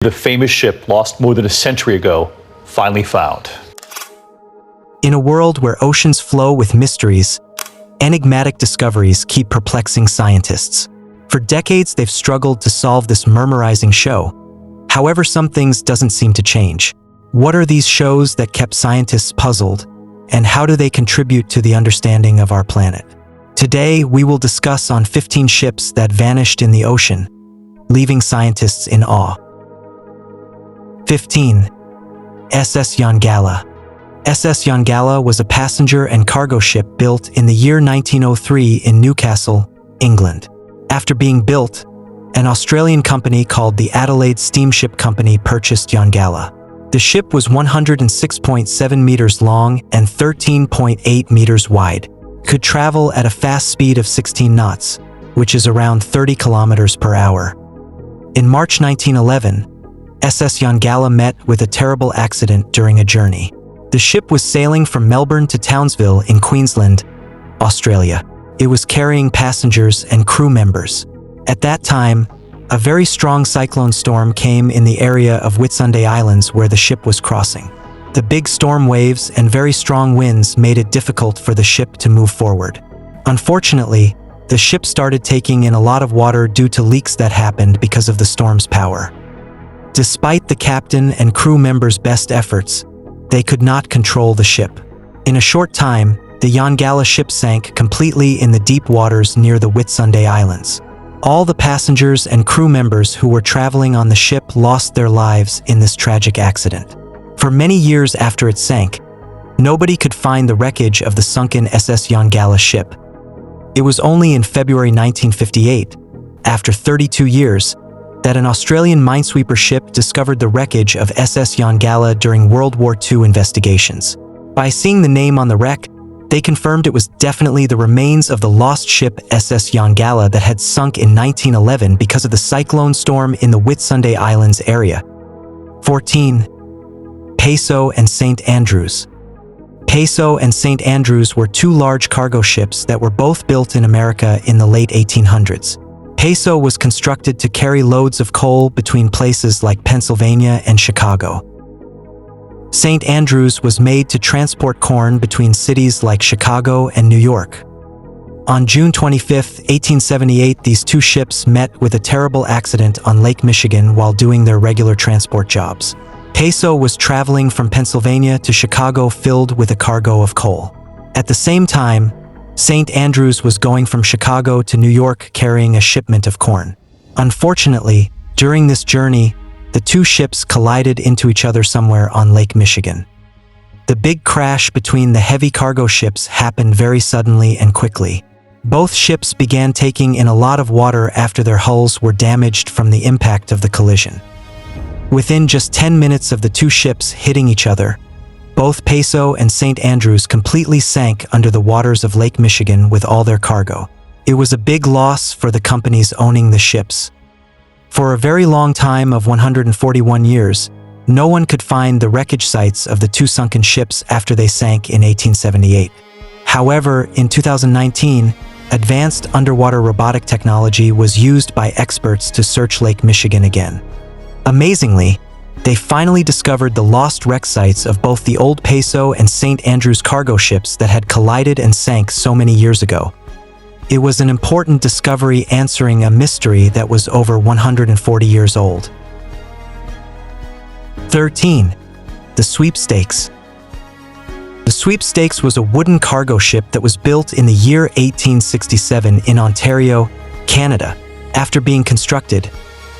The famous ship lost more than a century ago, finally found. In a world where oceans flow with mysteries, enigmatic discoveries keep perplexing scientists. For decades, they've struggled to solve this mesmerizing show. However, some things doesn't seem to change. What are these shows that kept scientists puzzled, and how do they contribute to the understanding of our planet? Today, we will discuss on 15 ships that vanished in the ocean, leaving scientists in awe. 15. SS Yan Gala. SS Yan Gala was a passenger and cargo ship built in the year 1903 in Newcastle, England. After being built, an Australian company called the Adelaide Steamship Company purchased Yan Gala. The ship was 106.7 meters long and 13.8 meters wide, could travel at a fast speed of 16 knots, which is around 30 kilometers per hour. In March 1911, SS Yan Gala met with a terrible accident during a journey. The ship was sailing from Melbourne to Townsville in Queensland, Australia. It was carrying passengers and crew members. At that time, a very strong cyclone storm came in the area of Whitsunday Islands where the ship was crossing. The big storm waves and very strong winds made it difficult for the ship to move forward. Unfortunately, the ship started taking in a lot of water due to leaks that happened because of the storm's power. Despite the captain and crew members' best efforts, they could not control the ship. In a short time, the Yan Gala ship sank completely in the deep waters near the Whitsunday Islands. All the passengers and crew members who were traveling on the ship lost their lives in this tragic accident. For many years after it sank, nobody could find the wreckage of the sunken SS Yan Gala ship. It was only in February 1958, after 32 years, that an Australian minesweeper ship discovered the wreckage of SS Yan Gala during World War II investigations. By seeing the name on the wreck, they confirmed it was definitely the remains of the lost ship SS Yan Gala that had sunk in 1911 because of the cyclone storm in the Whitsunday Islands area. 14. Peso and St. Andrews. Peso and St. Andrews were two large cargo ships that were both built in America in the late 1800s. Peso was constructed to carry loads of coal between places like Pennsylvania and Chicago. St. Andrews was made to transport corn between cities like Chicago and New York. On June 25, 1878, these two ships met with a terrible accident on Lake Michigan while doing their regular transport jobs. Peso was traveling from Pennsylvania to Chicago filled with a cargo of coal. At the same time, St. Andrews was going from Chicago to New York carrying a shipment of corn. Unfortunately, during this journey, the two ships collided into each other somewhere on Lake Michigan. The big crash between the heavy cargo ships happened very suddenly and quickly. Both ships began taking in a lot of water after their hulls were damaged from the impact of the collision. Within just 10 minutes of the two ships hitting each other, both Peso and St. Andrews completely sank under the waters of Lake Michigan with all their cargo. It was a big loss for the companies owning the ships. For a very long time of 141 years, no one could find the wreckage sites of the two sunken ships after they sank in 1878. However, in 2019, advanced underwater robotic technology was used by experts to search Lake Michigan again. Amazingly, they finally discovered the lost wreck sites of both the old Peso and St. Andrews cargo ships that had collided and sank so many years ago. It was an important discovery answering a mystery that was over 140 years old. 13. The Sweepstakes. The Sweepstakes was a wooden cargo ship that was built in the year 1867 in Ontario, Canada. After being constructed,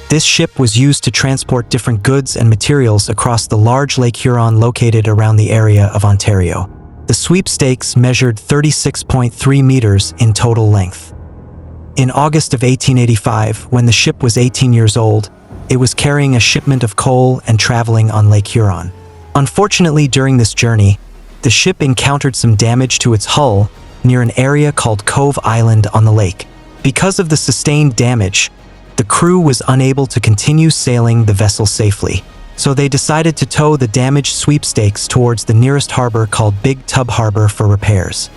this ship was used to transport different goods and materials across the large Lake Huron located around the area of Ontario. The Sweepstakes measured 36.3 meters in total length. In August of 1885, when the ship was 18 years old, it was carrying a shipment of coal and traveling on Lake Huron. Unfortunately, during this journey, the ship encountered some damage to its hull near an area called Cove Island on the lake. Because of the sustained damage, the crew was unable to continue sailing the vessel safely, so they decided to tow the damaged Sweepstakes towards the nearest harbor called Big Tub Harbor for repairs.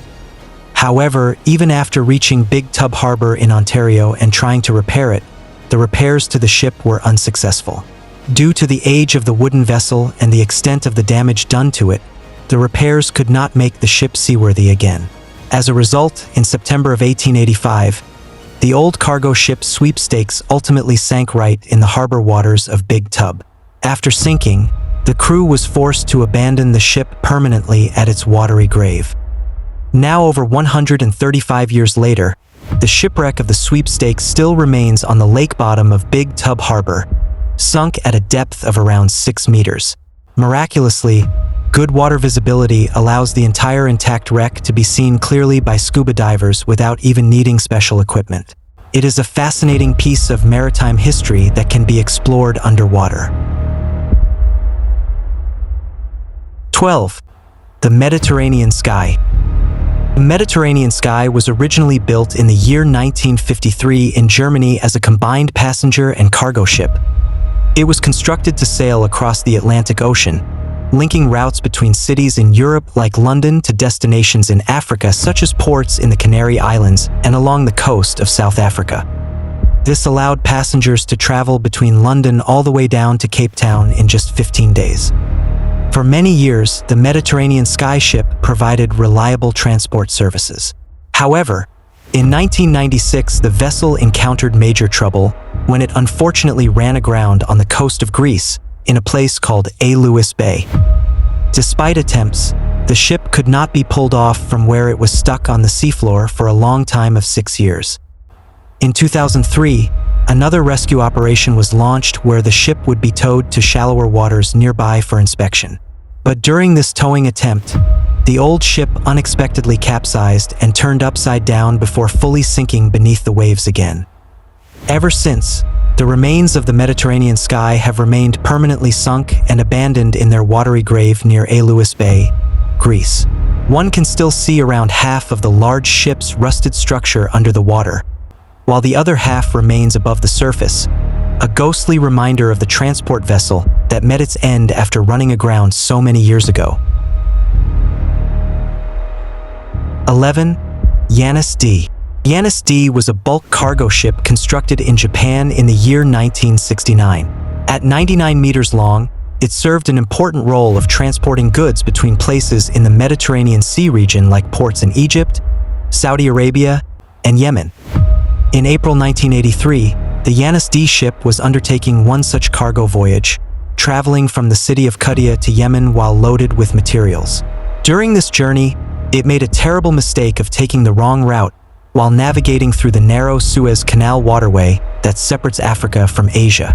However, even after reaching Big Tub Harbor in Ontario and trying to repair it, the repairs to the ship were unsuccessful. Due to the age of the wooden vessel and the extent of the damage done to it, the repairs could not make the ship seaworthy again. As a result, in September of 1885, the old cargo ship Sweepstakes ultimately sank right in the harbor waters of Big Tub. After sinking, the crew was forced to abandon the ship permanently at its watery grave. Now over 135 years later, the shipwreck of the Sweepstakes still remains on the lake bottom of Big Tub Harbor, sunk at a depth of around 6 meters. Miraculously, good water visibility allows the entire intact wreck to be seen clearly by scuba divers without even needing special equipment. It is a fascinating piece of maritime history that can be explored underwater. 12. The Mediterranean Sky. The Mediterranean Sky was originally built in the year 1953 in Germany as a combined passenger and cargo ship. It was constructed to sail across the Atlantic Ocean, linking routes between cities in Europe like London to destinations in Africa such as ports in the Canary Islands and along the coast of South Africa. This allowed passengers to travel between London all the way down to Cape Town in just 15 days. For many years, the Mediterranean Sky Ship provided reliable transport services. However, in 1996, the vessel encountered major trouble when it unfortunately ran aground on the coast of Greece in a place called Lewis Bay. Despite attempts, the ship could not be pulled off from where it was stuck on the seafloor for a long time of 6 years. In 2003, another rescue operation was launched where the ship would be towed to shallower waters nearby for inspection. But during this towing attempt, the old ship unexpectedly capsized and turned upside down before fully sinking beneath the waves again. Ever since, the remains of the Mediterranean Sky have remained permanently sunk and abandoned in their watery grave near Lewis Bay, Greece. One can still see around half of the large ship's rusted structure under the water, while the other half remains above the surface, a ghostly reminder of the transport vessel that met its end after running aground so many years ago. 11. Yanis D. Yanis D was a bulk cargo ship constructed in Japan in the year 1969. At 99 meters long, it served an important role of transporting goods between places in the Mediterranean Sea region like ports in Egypt, Saudi Arabia, and Yemen. In April 1983, the Yanis D ship was undertaking one such cargo voyage, traveling from the city of Qudiyah to Yemen while loaded with materials. During this journey, it made a terrible mistake of taking the wrong route while navigating through the narrow Suez Canal waterway that separates Africa from Asia.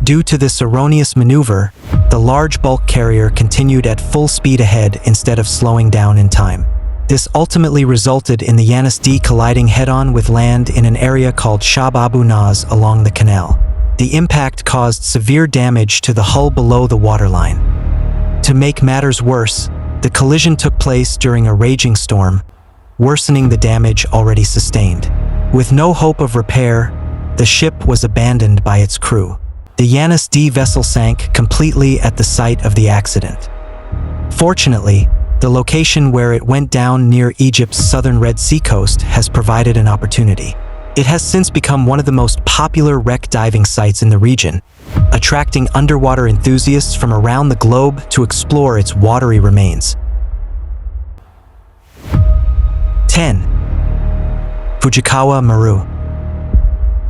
Due to this erroneous maneuver, the large bulk carrier continued at full speed ahead instead of slowing down in time. This ultimately resulted in the Yanis D colliding head-on with land in an area called Shab Abu Naz along the canal. The impact caused severe damage to the hull below the waterline. To make matters worse, the collision took place during a raging storm, worsening the damage already sustained. With no hope of repair, the ship was abandoned by its crew. The Yanis D vessel sank completely at the site of the accident. Fortunately, the location where it went down near Egypt's southern Red Sea coast has provided an opportunity. It has since become one of the most popular wreck diving sites in the region, attracting underwater enthusiasts from around the globe to explore its watery remains. 10. Fujikawa Maru.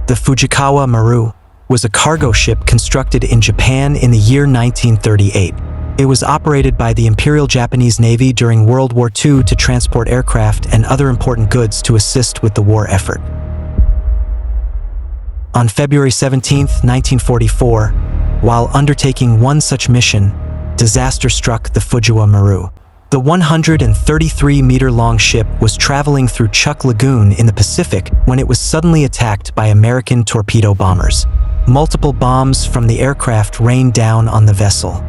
The Fujikawa Maru was a cargo ship constructed in Japan in the year 1938. It was operated by the Imperial Japanese Navy during World War II to transport aircraft and other important goods to assist with the war effort. On February 17, 1944, while undertaking one such mission, disaster struck the Fujikawa Maru. The 133-meter-long ship was traveling through Chuuk Lagoon in the Pacific when it was suddenly attacked by American torpedo bombers. Multiple bombs from the aircraft rained down on the vessel.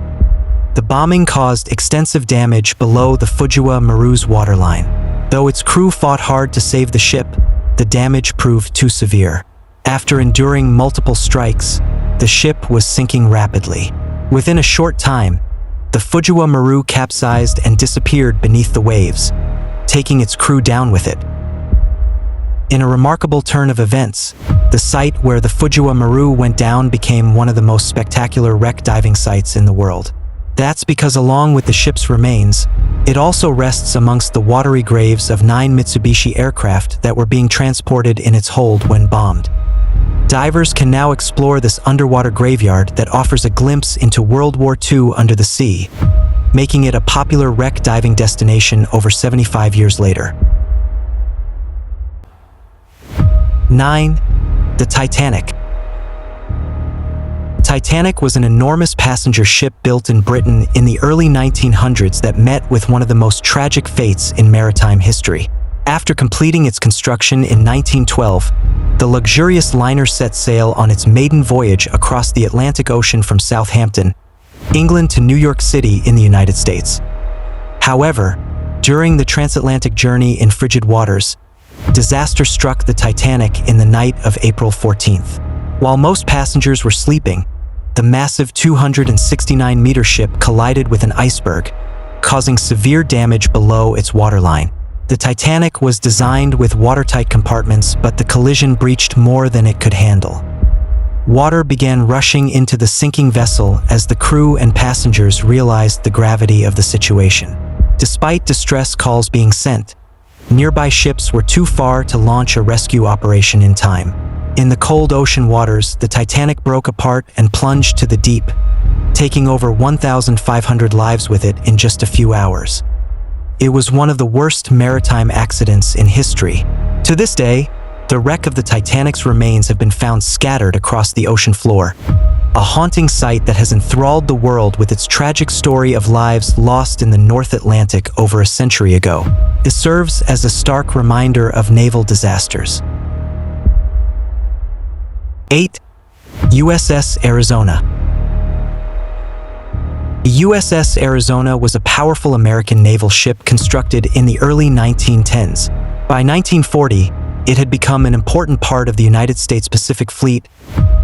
The bombing caused extensive damage below the Fujikawa Maru's waterline. Though its crew fought hard to save the ship, the damage proved too severe. After enduring multiple strikes, the ship was sinking rapidly. Within a short time, the Fujikawa Maru capsized and disappeared beneath the waves, taking its crew down with it. In a remarkable turn of events, the site where the Fujikawa Maru went down became one of the most spectacular wreck diving sites in the world. That's because along with the ship's remains, it also rests amongst the watery graves of 9 Mitsubishi aircraft that were being transported in its hold when bombed. Divers can now explore this underwater graveyard that offers a glimpse into World War II under the sea, making it a popular wreck diving destination over 75 years later. 9. The Titanic. Titanic was an enormous passenger ship built in Britain in the early 1900s that met with one of the most tragic fates in maritime history. After completing its construction in 1912, the luxurious liner set sail on its maiden voyage across the Atlantic Ocean from Southampton, England to New York City in the United States. However, during the transatlantic journey in frigid waters, disaster struck the Titanic in the night of April 14th. While most passengers were sleeping, the massive 269-meter ship collided with an iceberg, causing severe damage below its waterline. The Titanic was designed with watertight compartments, but the collision breached more than it could handle. Water began rushing into the sinking vessel as the crew and passengers realized the gravity of the situation. Despite distress calls being sent, nearby ships were too far to launch a rescue operation in time. In the cold ocean waters, the Titanic broke apart and plunged to the deep, taking over 1,500 lives with it in just a few hours. It was one of the worst maritime accidents in history. To this day, the wreck of the Titanic's remains have been found scattered across the ocean floor, a haunting sight that has enthralled the world with its tragic story of lives lost in the North Atlantic over a century ago. It serves as a stark reminder of naval disasters. 8. USS Arizona. The USS Arizona was a powerful American naval ship constructed in the early 1910s. By 1940, it had become an important part of the United States Pacific Fleet,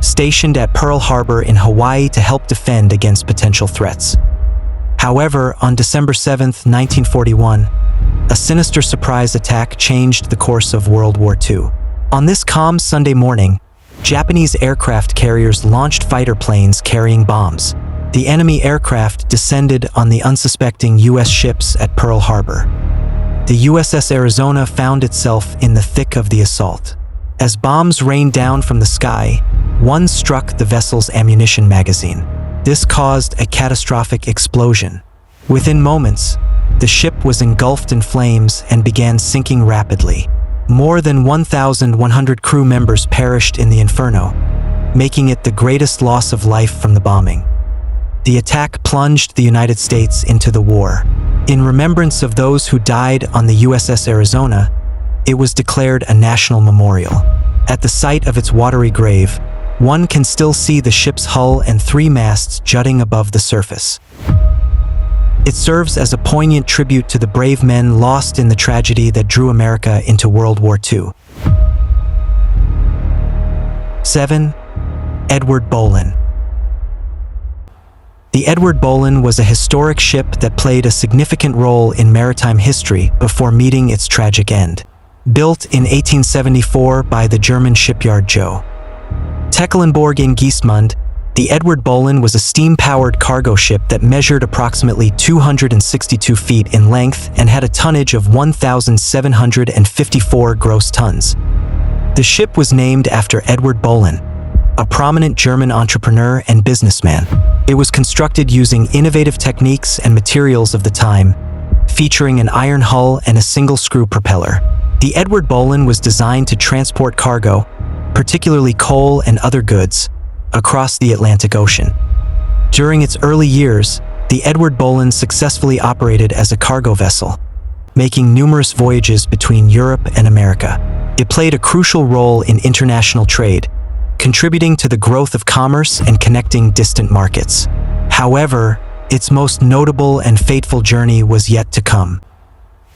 stationed at Pearl Harbor in Hawaii to help defend against potential threats. However, on December 7, 1941, a sinister surprise attack changed the course of World War II. On this calm Sunday morning, Japanese aircraft carriers launched fighter planes carrying bombs. The enemy aircraft descended on the unsuspecting U.S. ships at Pearl Harbor. The USS Arizona found itself in the thick of the assault. As bombs rained down from the sky, one struck the vessel's ammunition magazine. This caused a catastrophic explosion. Within moments, the ship was engulfed in flames and began sinking rapidly. More than 1,100 crew members perished in the inferno, making it the greatest loss of life from the bombing. The attack plunged the United States into the war. In remembrance of those who died on the USS Arizona, it was declared a national memorial. At the site of its watery grave, one can still see the ship's hull and 3 masts jutting above the surface. It serves as a poignant tribute to the brave men lost in the tragedy that drew America into World War II. 7. Edward Bolan. The Edward Bolan was a historic ship that played a significant role in maritime history before meeting its tragic end. Built in 1874 by the German shipyard Joh. Tecklenburg in Geestmund, the Edward Bolan was a steam-powered cargo ship that measured approximately 262 feet in length and had a tonnage of 1,754 gross tons. The ship was named after Edward Bolan, a prominent German entrepreneur and businessman. It was constructed using innovative techniques and materials of the time, featuring an iron hull and a single-screw propeller. The Edward Bolan was designed to transport cargo, particularly coal and other goods, across the Atlantic Ocean. During its early years, the Edward Bolan successfully operated as a cargo vessel, making numerous voyages between Europe and America. It played a crucial role in international trade, contributing to the growth of commerce and connecting distant markets. However, its most notable and fateful journey was yet to come.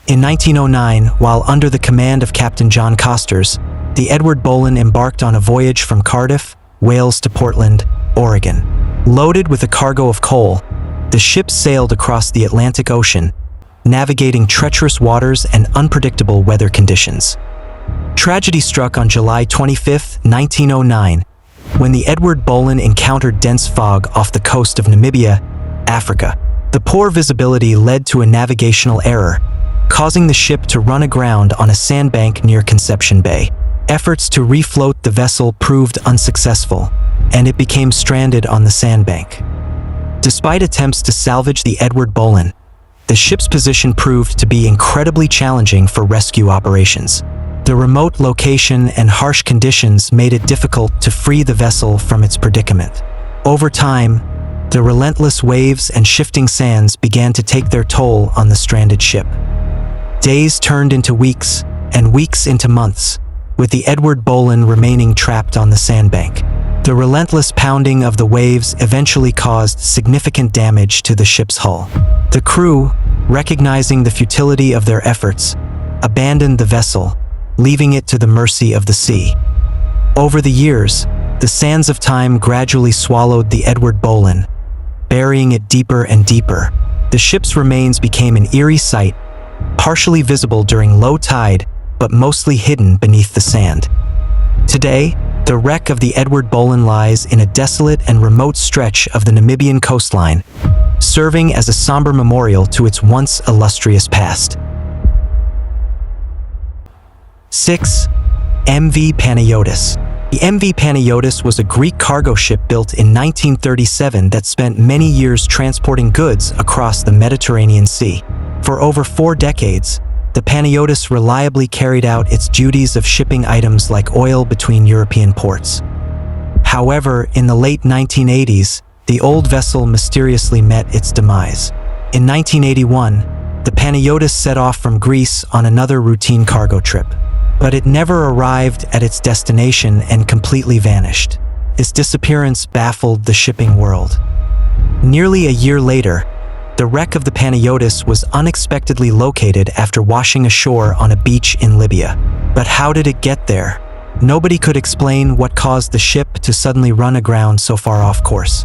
In 1909, while under the command of Captain John Costers, the Edward Bolan embarked on a voyage from Cardiff, Wales to Portland, Oregon. Loaded with a cargo of coal, the ship sailed across the Atlantic Ocean, navigating treacherous waters and unpredictable weather conditions. Tragedy struck on July 25, 1909, when the Edward Bolan encountered dense fog off the coast of Namibia, Africa. The poor visibility led to a navigational error, causing the ship to run aground on a sandbank near Conception Bay. Efforts to refloat the vessel proved unsuccessful, and it became stranded on the sandbank. Despite attempts to salvage the Edward Bolan, the ship's position proved to be incredibly challenging for rescue operations. The remote location and harsh conditions made it difficult to free the vessel from its predicament. Over time, the relentless waves and shifting sands began to take their toll on the stranded ship. Days turned into weeks, and weeks into months, with the Edward Bolan remaining trapped on the sandbank. The relentless pounding of the waves eventually caused significant damage to the ship's hull. The crew, recognizing the futility of their efforts, abandoned the vessel, leaving it to the mercy of the sea. Over the years, the sands of time gradually swallowed the Edward Bolan, burying it deeper and deeper. The ship's remains became an eerie sight, partially visible during low tide, but mostly hidden beneath the sand. Today, the wreck of the Edward Bolan lies in a desolate and remote stretch of the Namibian coastline, serving as a somber memorial to its once illustrious past. 6. MV Panayotis. The MV Panayotis was a Greek cargo ship built in 1937 that spent many years transporting goods across the Mediterranean Sea. For over 4 decades, the Panayotis reliably carried out its duties of shipping items like oil between European ports. However, in the late 1980s, the old vessel mysteriously met its demise. In 1981, the Panayotis set off from Greece on another routine cargo trip, but it never arrived at its destination and completely vanished. Its disappearance baffled the shipping world. Nearly a year later, the wreck of the Panayotis was unexpectedly located after washing ashore on a beach in Libya. But how did it get there? Nobody could explain what caused the ship to suddenly run aground so far off course.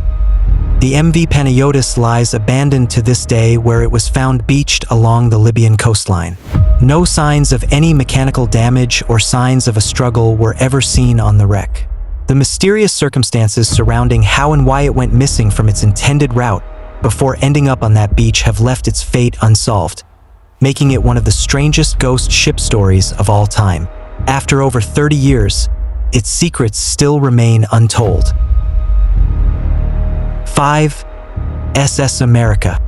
The MV Panayotis lies abandoned to this day, where it was found beached along the Libyan coastline. No signs of any mechanical damage or signs of a struggle were ever seen on the wreck. The mysterious circumstances surrounding how and why it went missing from its intended route before ending up on that beach have left its fate unsolved, making it one of the strangest ghost ship stories of all time. After over 30 years, its secrets still remain untold. 5. SS America.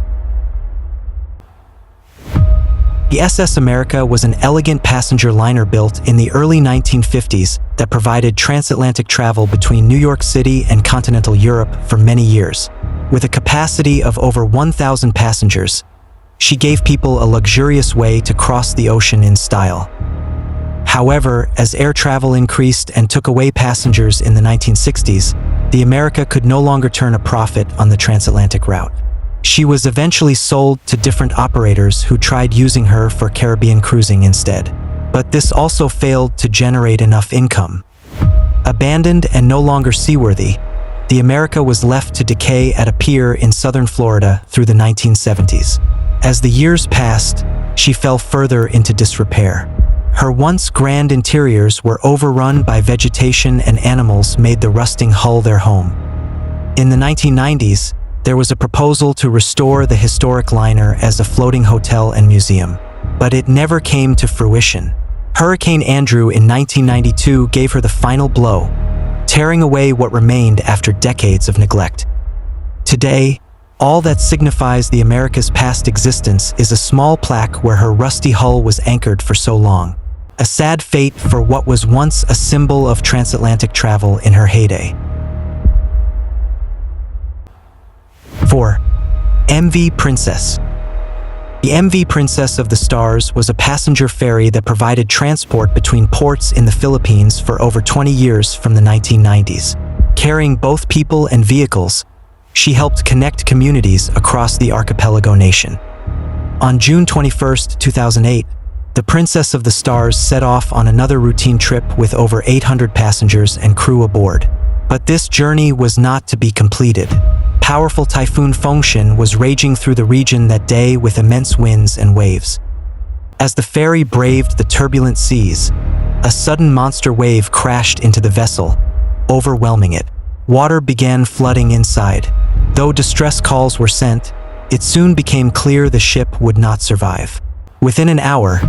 The SS America was an elegant passenger liner built in the early 1950s that provided transatlantic travel between New York City and continental Europe for many years. With a capacity of over 1,000 passengers, she gave people a luxurious way to cross the ocean in style. However, as air travel increased and took away passengers in the 1960s, the America could no longer turn a profit on the transatlantic route. She was eventually sold to different operators who tried using her for Caribbean cruising instead. But this also failed to generate enough income. Abandoned and no longer seaworthy, the America was left to decay at a pier in southern Florida through the 1970s. As the years passed, she fell further into disrepair. Her once grand interiors were overrun by vegetation, and animals made the rusting hull their home. In the 1990s, there was a proposal to restore the historic liner as a floating hotel and museum, but it never came to fruition. Hurricane Andrew in 1992 gave her the final blow, tearing away what remained after decades of neglect. Today, all that signifies the America's past existence is a small plaque where her rusty hull was anchored for so long. A sad fate for what was once a symbol of transatlantic travel in her heyday. 4. MV Princess. The MV Princess of the Stars was a passenger ferry that provided transport between ports in the Philippines for over 20 years from the 1990s. Carrying both people and vehicles, she helped connect communities across the archipelago nation. On June 21, 2008, the Princess of the Stars set off on another routine trip with over 800 passengers and crew aboard. But this journey was not to be completed. Powerful Typhoon Fengshen was raging through the region that day with immense winds and waves. As the ferry braved the turbulent seas, a sudden monster wave crashed into the vessel, overwhelming it. Water began flooding inside. Though distress calls were sent, it soon became clear the ship would not survive. Within an hour,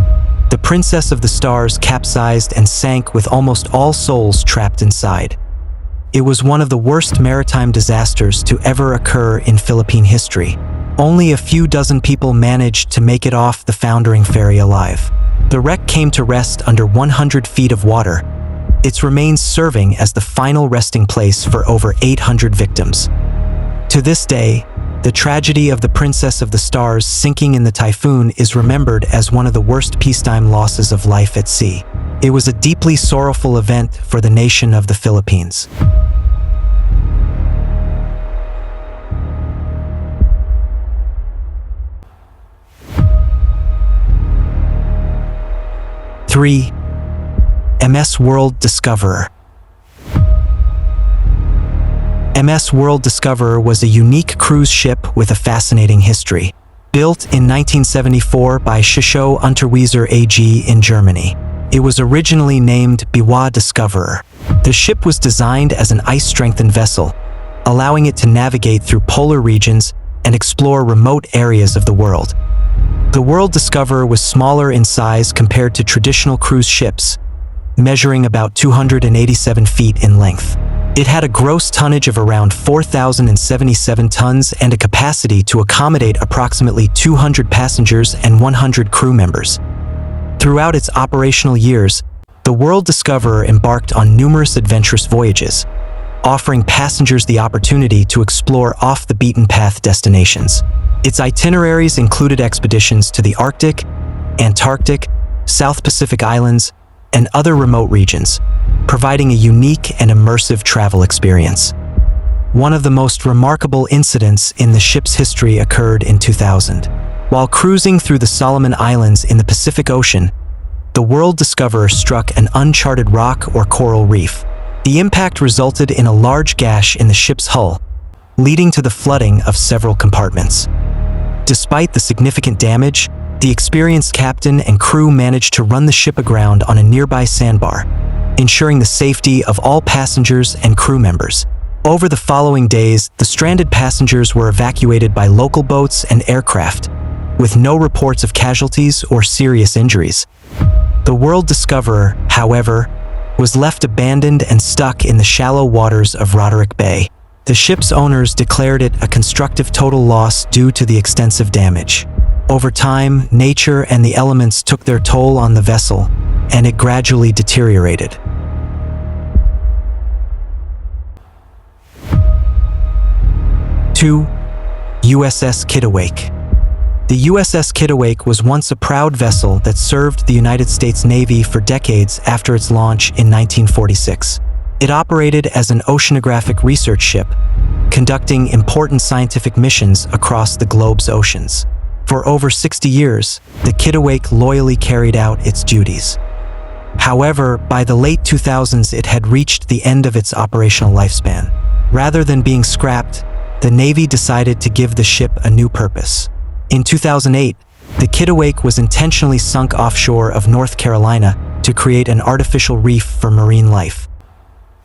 the Princess of the Stars capsized and sank with almost all souls trapped inside. It was one of the worst maritime disasters to ever occur in Philippine history. Only a few dozen people managed to make it off the foundering ferry alive. The wreck came to rest under 100 feet of water, its remains serving as the final resting place for over 800 victims. To this day, the tragedy of the Princess of the Stars sinking in the typhoon is remembered as one of the worst peacetime losses of life at sea. It was a deeply sorrowful event for the nation of the Philippines. Three, MS World Discoverer. MS World Discoverer was a unique cruise ship with a fascinating history. Built in 1974 by Shisho Unterweser AG in Germany, it was originally named Biwa Discoverer. The ship was designed as an ice-strengthened vessel, allowing it to navigate through polar regions and explore remote areas of the world. The World Discoverer was smaller in size compared to traditional cruise ships, measuring about 287 feet in length. It had a gross tonnage of around 4,077 tons and a capacity to accommodate approximately 200 passengers and 100 crew members. Throughout its operational years, the World Discoverer embarked on numerous adventurous voyages, offering passengers the opportunity to explore off-the-beaten-path destinations. Its itineraries included expeditions to the Arctic, Antarctic, South Pacific Islands, and other remote regions, providing a unique and immersive travel experience. One of the most remarkable incidents in the ship's history occurred in 2000. While cruising through the Solomon Islands in the Pacific Ocean, the World Discoverer struck an uncharted rock or coral reef. The impact resulted in a large gash in the ship's hull, leading to the flooding of several compartments. Despite the significant damage, the experienced captain and crew managed to run the ship aground on a nearby sandbar, ensuring the safety of all passengers and crew members. Over the following days, the stranded passengers were evacuated by local boats and aircraft, with no reports of casualties or serious injuries. The World Discoverer, however, was left abandoned and stuck in the shallow waters of Roderick Bay. The ship's owners declared it a constructive total loss due to the extensive damage. Over time, nature and the elements took their toll on the vessel, and it gradually deteriorated. Two, USS Kittiwake. The USS Kittiwake was once a proud vessel that served the United States Navy for decades after its launch in 1946. It operated as an oceanographic research ship, conducting important scientific missions across the globe's oceans. For over 60 years, the Kittiwake loyally carried out its duties. However, by the late 2000s, it had reached the end of its operational lifespan. Rather than being scrapped, the Navy decided to give the ship a new purpose. In 2008, the Kittiwake was intentionally sunk offshore of North Carolina to create an artificial reef for marine life.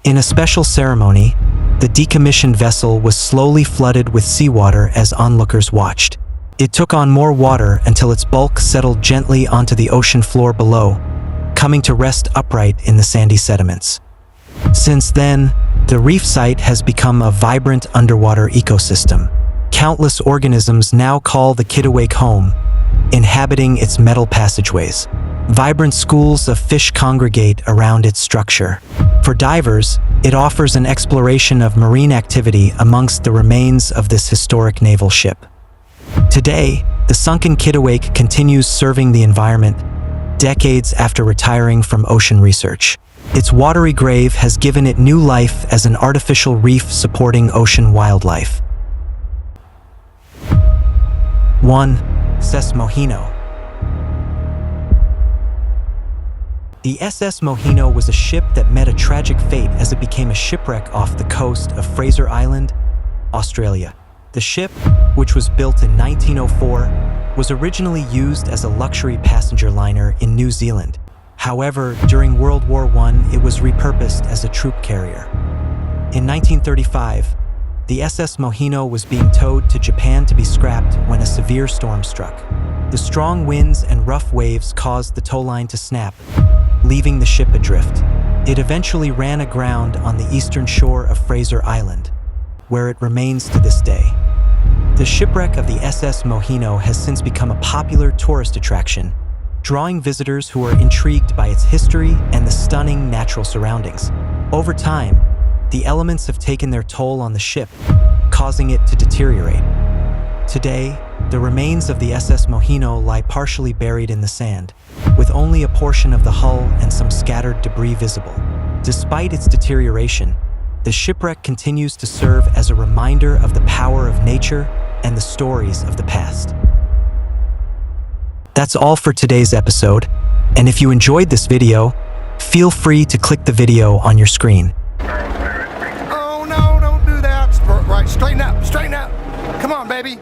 In a special ceremony, the decommissioned vessel was slowly flooded with seawater as onlookers watched. It took on more water until its bulk settled gently onto the ocean floor below, coming to rest upright in the sandy sediments. Since then, the reef site has become a vibrant underwater ecosystem. Countless organisms now call the Kittiwake home, inhabiting its metal passageways. Vibrant schools of fish congregate around its structure. For divers, it offers an exploration of marine activity amongst the remains of this historic naval ship. Today, the sunken Kittiwake continues serving the environment, decades after retiring from ocean research. Its watery grave has given it new life as an artificial reef supporting ocean wildlife. 1. USS Moino. The SS Moino was a ship that met a tragic fate as it became a shipwreck off the coast of Fraser Island, Australia. The ship, which was built in 1904, was originally used as a luxury passenger liner in New Zealand. However, during World War I, it was repurposed as a troop carrier. In 1935, the SS Moino was being towed to Japan to be scrapped when a severe storm struck. The strong winds and rough waves caused the tow line to snap, leaving the ship adrift. It eventually ran aground on the eastern shore of Fraser Island, where it remains to this day. The shipwreck of the SS Moino has since become a popular tourist attraction, drawing visitors who are intrigued by its history and the stunning natural surroundings. Over time, the elements have taken their toll on the ship, causing it to deteriorate. Today, the remains of the SS Moino lie partially buried in the sand, with only a portion of the hull and some scattered debris visible. Despite its deterioration, the shipwreck continues to serve as a reminder of the power of nature and the stories of the past. That's all for today's episode, and if you enjoyed this video, feel free to click the video on your screen. Oh no, don't do that. Right, straighten up, straighten up. Come on, baby.